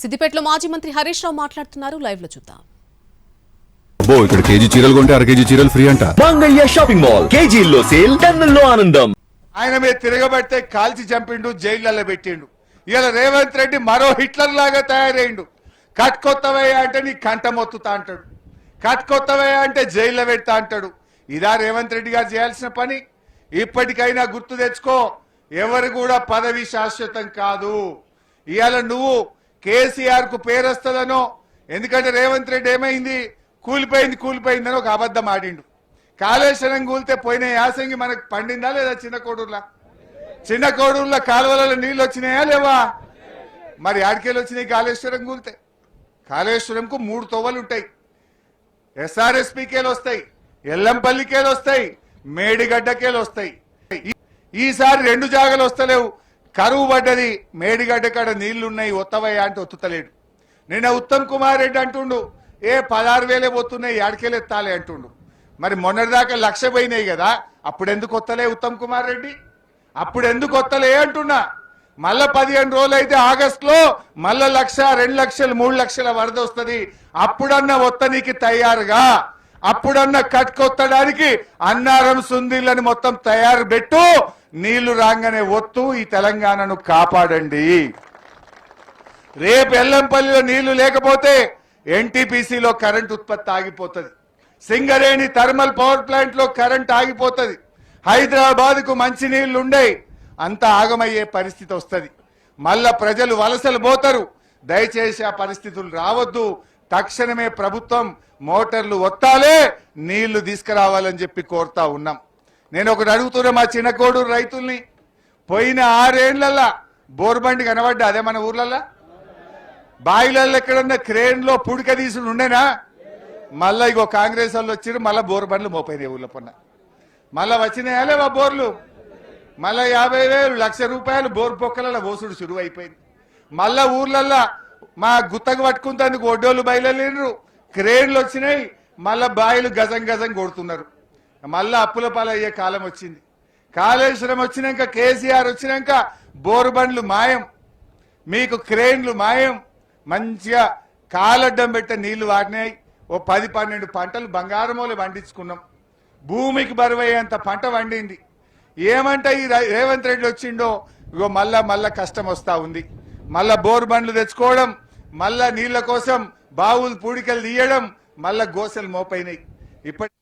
సిద్దిపేటలో మాజీ మంత్రి హరీష్ రావు మాట్లాడుతున్నారు. లైవ్ లో చూద్దాం. ఇక్కడ కేజీ చీరలు కొంటే అర కేజీ చీరలు ఫ్రీ అంట. మంగళ్య షాపింగ్ మాల్ కేజీల్లో సేల్, టన్నుల్లో ఆనందం. ఆయన మీద తిరగబడితే కాల్చి చంపిండు, జైళ్లలో పెట్టిండు. ఇలా రేవంత్ రెడ్డి మరో హిట్లర్ లాగా తయారైండు. కట్కొత్తవయ్యా అంటే నీ కంట మొత్తుతా అంటాడు, కట్కొత్తవయ్యా అంటే జైల్లో పెడతా అంటాడు. ఇదా రేవంత్ రెడ్డి గారు చేయాల్సిన పని? ఇప్పటికైనా గుర్తు తెచ్చుకో, ఎవరు కూడా పదవి శాశ్వతం కాదు. ఇవాళ నువ్వు కేసీఆర్ కు పేరు వస్తుందనో, ఎందుకంటే రేవంత్ రెడ్డి ఏమైంది, కూలిపోయిందని ఒక అబద్ధం ఆడిండు. కాళేశ్వరం కూలితే పోయిన యాసంగి మనకు పండిందా లేదా? చిన్న కోడూరులో కాలువలలో నీళ్ళు వచ్చినాయా లేవా? మరి ఆడికేలు వచ్చినాయి కాళేశ్వరం కూలితే? కాళేశ్వరంకు 3 తొవ్వలు ఉంటాయి. SRSPకేలు వస్తాయి, ఎల్లంపల్లికేలు వస్తాయి, మేడిగడ్డకేలు వస్తాయి. ఈసారి 2 జాగాలు వస్తలేవు. కరువు పడ్డది, మేడిగడ్డ కాడ నీళ్లున్నాయి, ఒత్తవయ్యా అంటే ఒత్తుతలేడు. నిన్న ఉత్తమ్ కుమార్ రెడ్డి అంటుండు, 16,000 పోతున్నాయి, ఆడికేలు ఎత్తాలి అంటుండు. మరి మొన్నటిదాకా 1,00,000 పోయినాయి కదా, అప్పుడెందుకు వస్తలే ఉత్తమ్ కుమార్ రెడ్డి? అప్పుడెందుకు వస్తలే అంటున్నా. మళ్ళా 15 రోజులు అయితే ఆగస్టులో మళ్ళా 1,00,000, 2 లక్షలు, 3 లక్షల వరద వస్తుంది. అప్పుడన్నా ఒత్తనికి తయారుగా, అప్పుడన్నా కట్టుకొత్తడానికి అన్నారం సుందీళ్ళని మొత్తం తయారు పెట్టు. నీళ్లు రాగానే ఒత్తు, ఈ తెలంగాణను కాపాడండి. రేపు ఎల్లంపల్లిలో నీళ్లు లేకపోతే NTPCలో కరెంట్ ఉత్పత్తి ఆగిపోతుంది. సింగరేణి థర్మల్ పవర్ ప్లాంట్ లో కరెంట్ ఆగిపోతుంది. హైదరాబాద్ కు మంచి నీళ్లు ఉండేవి, అంతా ఆగమయ్యే పరిస్థితి వస్తుంది. మళ్ళా ప్రజలు వలసలు పోతారు. దయచేసి ఆ పరిస్థితులు రావద్దు. తక్షణమే ప్రభుత్వం మోటార్లు ఒత్తాలే, నీళ్లు తీసుకురావాలని చెప్పి కోరుతా ఉన్నాం. నేను ఒకటి అడుగుతున్నా మా చిన్నకోడూరు రైతుల్ని, పోయిన 6 ఏళ్లల్లా బోర్బండి కనబడ్డా? అదే మన ఊర్లల్లా బాయిలల్లో ఎక్కడన్నా క్రేన్ లో పుడిక తీసుడు ఉండేనా? మళ్ళా ఇగో కాంగ్రెస్ వాళ్ళు వచ్చారు, మళ్ళా బోర్ బండ్లు మోపోయినాయి ఊళ్ళో పొన్న. మళ్ళా వచ్చినాయా లేవా బోర్లు? మళ్ళా 50,000, 1,00,000 రూపాయలు బోర్ పొక్కల ఓసుడు శురువు అయిపోయింది. మళ్ళా ఊర్లల్లా మా గుత్తకు పట్టుకుంటేందుకు ఒడ్డోళ్ళు బయలుదేరు, క్రేన్లు వచ్చినాయి, మళ్ళా బాయిలు గజం గజం కొడుతున్నారు. మళ్ళా అప్పుల పాలయ్యే కాలం వచ్చింది. కాళేశ్వరం వచ్చినాక, కేసీఆర్ వచ్చినాక బోరు బండ్లు మాయం, మీకు క్రేన్లు మాయం. మంచిగా కాలడ్డం పెట్టే నీళ్లు వాడినాయి. ఓ 10-12 పంటలు బంగారమూల పండించుకున్నాం. భూమికి బరువయ్యేంత పంట వండింది. ఏమంటే ఈ రేవంత్ రెడ్డి వచ్చిండో, ఇగో మళ్ళా కష్టం వస్తా ఉంది. మళ్ళా బోర్ బండ్లు తెచ్చుకోవడం, మళ్ళా నీళ్ల కోసం బావులు పూడికలు తీయడం, మళ్ళా గోసెలు మోపైనాయి. ఇప్పటి